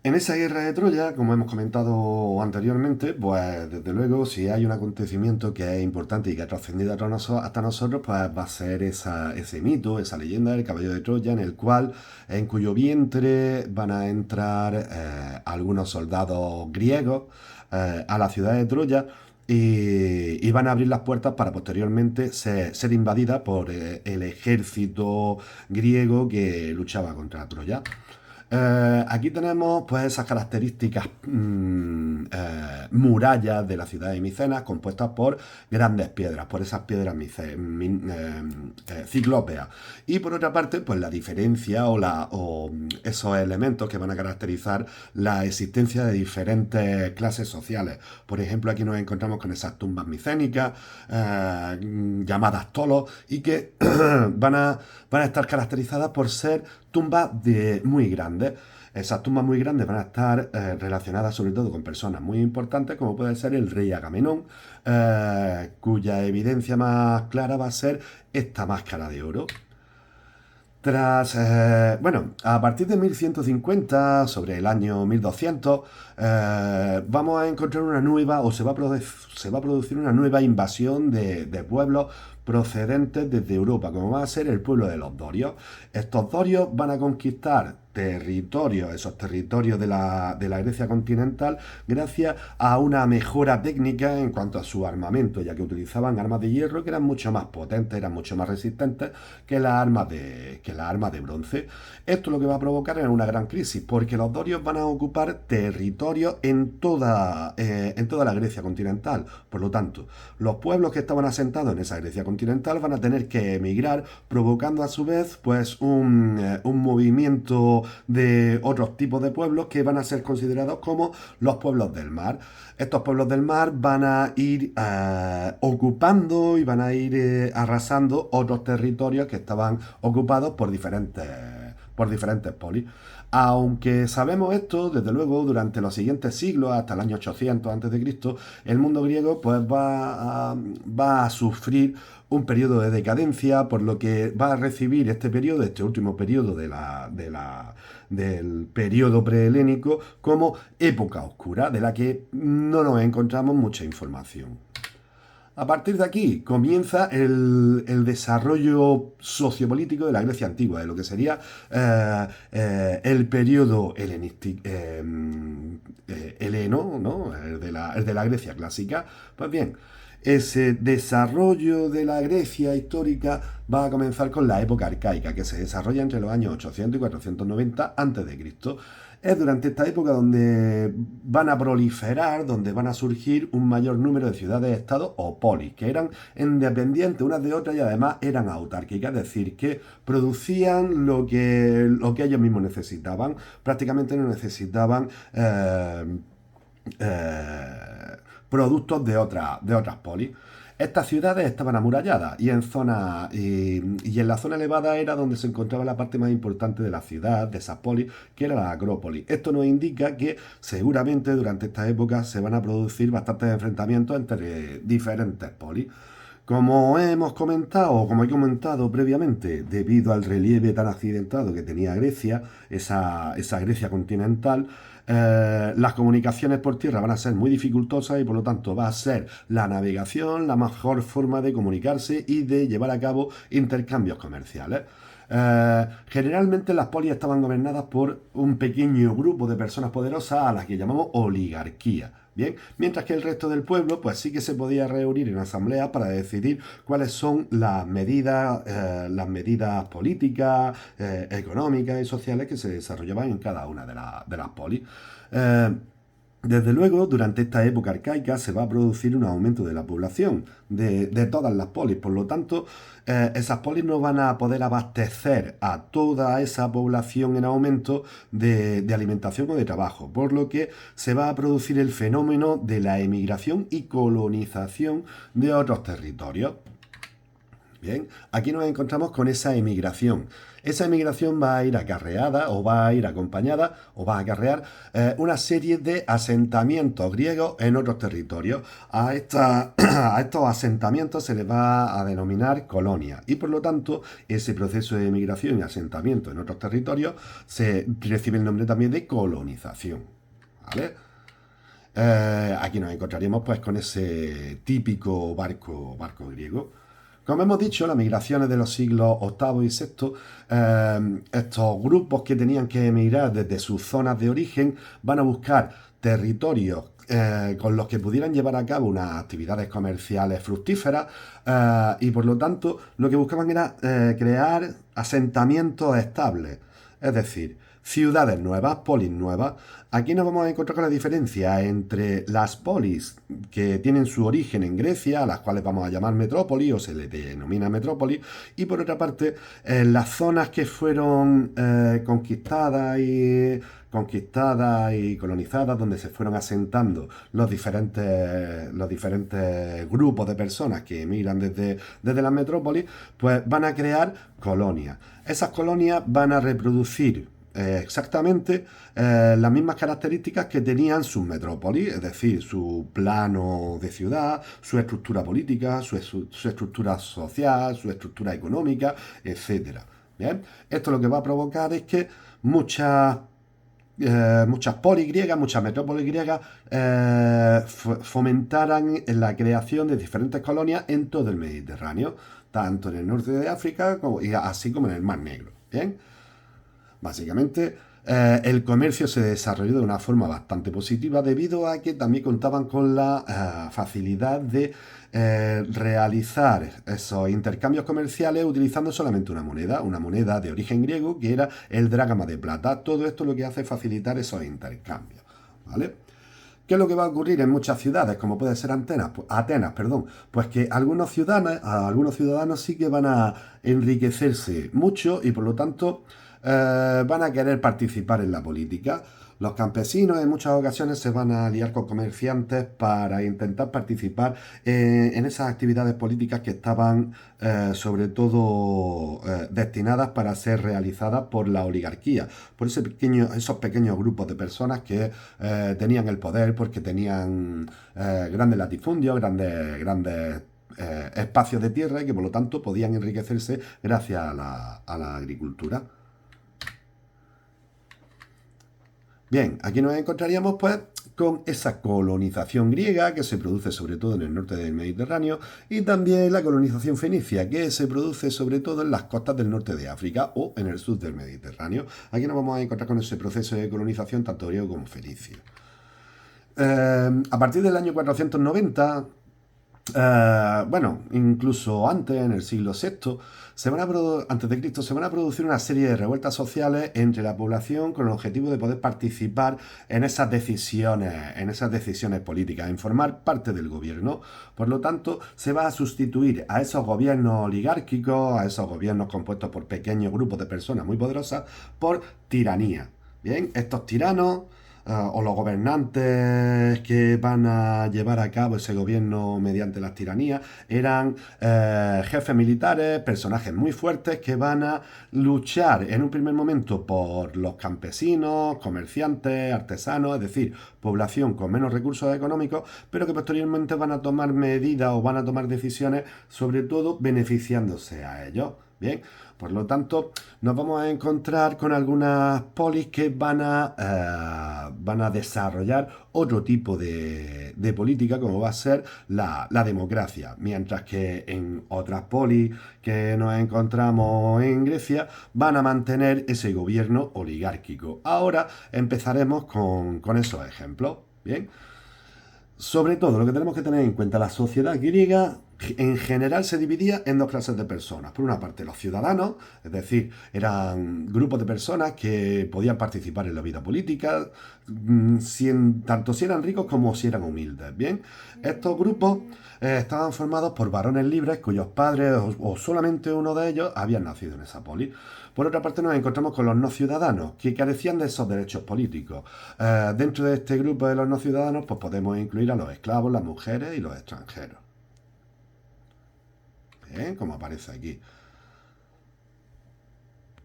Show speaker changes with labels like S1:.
S1: En esa guerra de Troya, como hemos comentado anteriormente, pues desde luego si hay un acontecimiento que es importante y que ha trascendido hasta nosotros, pues va a ser ese mito, esa leyenda del caballo de Troya, en cuyo vientre van a entrar algunos soldados griegos a la ciudad de Troya y van a abrir las puertas para posteriormente ser invadida por el ejército griego que luchaba contra Troya. Aquí tenemos pues esas características murallas de la ciudad de Micenas compuestas por grandes piedras, por esas piedras ciclópeas. Y por otra parte, pues la diferencia o esos elementos que van a caracterizar la existencia de diferentes clases sociales. Por ejemplo, aquí nos encontramos con esas tumbas micénicas llamadas tolos y que van a estar caracterizadas por ser tumbas muy grandes. Esas tumbas muy grandes van a estar relacionadas sobre todo con personas muy importantes, como puede ser el rey Agamenón, cuya evidencia más clara va a ser esta máscara de oro. A partir de 1150, sobre el año 1200, vamos a encontrar una nueva, o se va a producir una nueva invasión de pueblos procedentes desde Europa, como va a ser el pueblo de los dorios. Estos dorios van a conquistar esos territorios de la Grecia continental, gracias a una mejora técnica en cuanto a su armamento, ya que utilizaban armas de hierro que eran mucho más potentes, eran mucho más resistentes que las armas de bronce. Esto lo que va a provocar es una gran crisis, porque los dorios van a ocupar territorios en toda la Grecia continental. Por lo tanto, los pueblos que estaban asentados en esa Grecia continental van a tener que emigrar, provocando a su vez pues un movimiento de otros tipos de pueblos que van a ser considerados como los pueblos del mar. Estos pueblos del mar van a ir ocupando y van a ir arrasando otros territorios que estaban ocupados por diferentes polis. Aunque sabemos esto, desde luego, durante los siguientes siglos, hasta el año 800 a.C., el mundo griego pues, va a sufrir un periodo de decadencia, por lo que va a recibir este último periodo del periodo prehelénico, como época oscura, de la que no nos encontramos mucha información. A partir de aquí comienza el desarrollo sociopolítico de la Grecia antigua, de lo que sería el periodo heleno, ¿no? El de la Grecia clásica. Pues bien, ese desarrollo de la Grecia histórica va a comenzar con la época arcaica, que se desarrolla entre los años 800 y 490 a.C. Es durante esta época donde van a proliferar, donde van a surgir un mayor número de ciudades-estados o polis, que eran independientes unas de otras y además eran autárquicas, es decir, que producían lo que ellos mismos necesitaban. Prácticamente no necesitaban productos de otras polis. Estas ciudades estaban amuralladas y en la zona elevada era donde se encontraba la parte más importante de la ciudad, de esas polis, que era la Acrópolis. Esto nos indica que seguramente durante esta época se van a producir bastantes enfrentamientos entre diferentes polis. Como he comentado previamente, debido al relieve tan accidentado que tenía Grecia, esa Grecia continental, las comunicaciones por tierra van a ser muy dificultosas y por lo tanto va a ser la navegación la mejor forma de comunicarse y de llevar a cabo intercambios comerciales. Generalmente las polis estaban gobernadas por un pequeño grupo de personas poderosas a las que llamamos oligarquía. Bien, mientras que el resto del pueblo, pues sí que se podía reunir en asamblea para decidir cuáles son las medidas políticas, económicas y sociales que se desarrollaban en cada una de las polis. Eh, Desde luego, durante esta época arcaica se va a producir un aumento de la población de todas las polis. Por lo tanto, esas polis no van a poder abastecer a toda esa población en aumento de alimentación o de trabajo. Por lo que se va a producir el fenómeno de la emigración y colonización de otros territorios. Bien, aquí nos encontramos con esa emigración. Esa emigración va a ir acarreada o va a ir acompañada o va a acarrear una serie de asentamientos griegos en otros territorios. A estos asentamientos se les va a denominar colonias y por lo tanto ese proceso de emigración y asentamiento en otros territorios se recibe el nombre también de colonización. ¿Vale? Aquí nos encontraríamos pues con ese típico barco griego. Como hemos dicho, las migraciones de los siglos VIII y VI, estos grupos que tenían que emigrar desde sus zonas de origen van a buscar territorios con los que pudieran llevar a cabo unas actividades comerciales fructíferas y por lo tanto lo que buscaban era crear asentamientos estables, es decir, ciudades nuevas, polis nuevas. Aquí nos vamos a encontrar con la diferencia entre las polis que tienen su origen en Grecia, a las cuales vamos a llamar metrópoli o se les denomina metrópoli, y por otra parte las zonas que fueron conquistadas y colonizadas, donde se fueron asentando los diferentes grupos de personas que emigran desde las metrópolis, pues van a crear colonias. Esas colonias van a reproducir exactamente las mismas características que tenían sus metrópolis, es decir, su plano de ciudad, su estructura política, su estructura social, su estructura económica, etcétera. ¿Bien? Esto lo que va a provocar es que muchas polis griegas, muchas metrópolis griegas fomentaran la creación de diferentes colonias en todo el Mediterráneo, tanto en el norte de África así como en el Mar Negro. ¿Bien? Básicamente, el comercio se desarrolló de una forma bastante positiva debido a que también contaban con la facilidad de realizar esos intercambios comerciales utilizando solamente una moneda de origen griego que era el drágama de plata. Todo esto lo que hace es facilitar esos intercambios. ¿Vale? ¿Qué es lo que va a ocurrir en muchas ciudades, como puede ser Atenas, perdón? Pues que algunos ciudadanos sí que van a enriquecerse mucho y por lo tanto van a querer participar en la política. Los campesinos en muchas ocasiones se van a liar con comerciantes para intentar participar en esas actividades políticas que estaban sobre todo destinadas para ser realizadas por la oligarquía, por esos pequeños grupos de personas que tenían el poder porque tenían grandes latifundios, grandes espacios de tierra y que por lo tanto podían enriquecerse gracias a la agricultura. Bien, aquí nos encontraríamos pues con esa colonización griega que se produce sobre todo en el norte del Mediterráneo y también la colonización fenicia que se produce sobre todo en las costas del norte de África o en el sur del Mediterráneo. Aquí nos vamos a encontrar con ese proceso de colonización tanto griego como fenicio. A partir del año 490, bueno, incluso antes, en el siglo VI, antes de Cristo, se van a producir una serie de revueltas sociales entre la población con el objetivo de poder participar en esas decisiones políticas, en formar parte del gobierno. Por lo tanto, se va a sustituir a esos gobiernos oligárquicos, a esos gobiernos compuestos por pequeños grupos de personas muy poderosas, por tiranía. Bien, estos tiranos o los gobernantes que van a llevar a cabo ese gobierno mediante las tiranías eran jefes militares, personajes muy fuertes que van a luchar en un primer momento por los campesinos, comerciantes, artesanos, es decir, población con menos recursos económicos, pero que posteriormente van a tomar medidas o van a tomar decisiones, sobre todo beneficiándose a ellos. Bien, por lo tanto, nos vamos a encontrar con algunas polis que van a desarrollar otro tipo de política, como va a ser la democracia. Mientras que en otras polis que nos encontramos en Grecia, van a mantener ese gobierno oligárquico. Ahora empezaremos con esos ejemplos. Bien. Sobre todo, lo que tenemos que tener en cuenta, la sociedad griega en general se dividía en dos clases de personas. Por una parte, los ciudadanos, es decir, eran grupos de personas que podían participar en la vida política, tanto si eran ricos como si eran humildes. Bien, estos grupos estaban formados por varones libres cuyos padres o solamente uno de ellos habían nacido en esa polis. Por otra parte, nos encontramos con los no ciudadanos, que carecían de esos derechos políticos. Dentro de este grupo de los no ciudadanos, pues podemos incluir a los esclavos, las mujeres y los extranjeros. Bien, como aparece aquí.